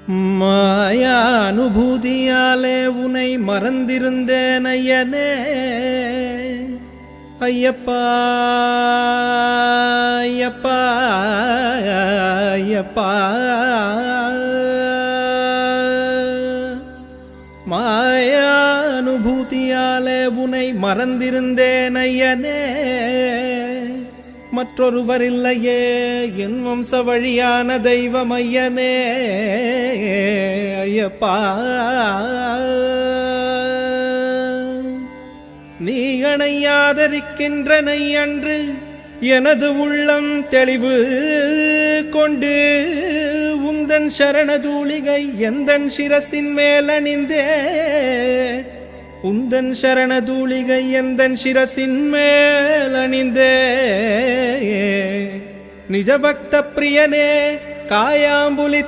மாயா அனுபூதியாலே உனை மறந்திருந்தேன் ஐயனே ஐயப்பா ஐயப்பா ஐயப்பா. மாயா அனுபூதியாலே உனை மறந்திருந்தேன் ஐயனே, மற்றொருவரில்லையே என் வம்ச வழியான தெய்வம் ஐயனே ஐயப்பா. நீ அணையாதரிக்கின்றனை அன்று எனது உள்ளம் தெளிவு கொண்டு உந்தன் சரணதூளிகை எந்தன் சிரசின் மேல் அணிந்தே, உந்தன் சரணதூளிகை எந்தன் சிரசின் மேல் அணிந்தே. நிஜபக்த பிரியனே காயாம்புலி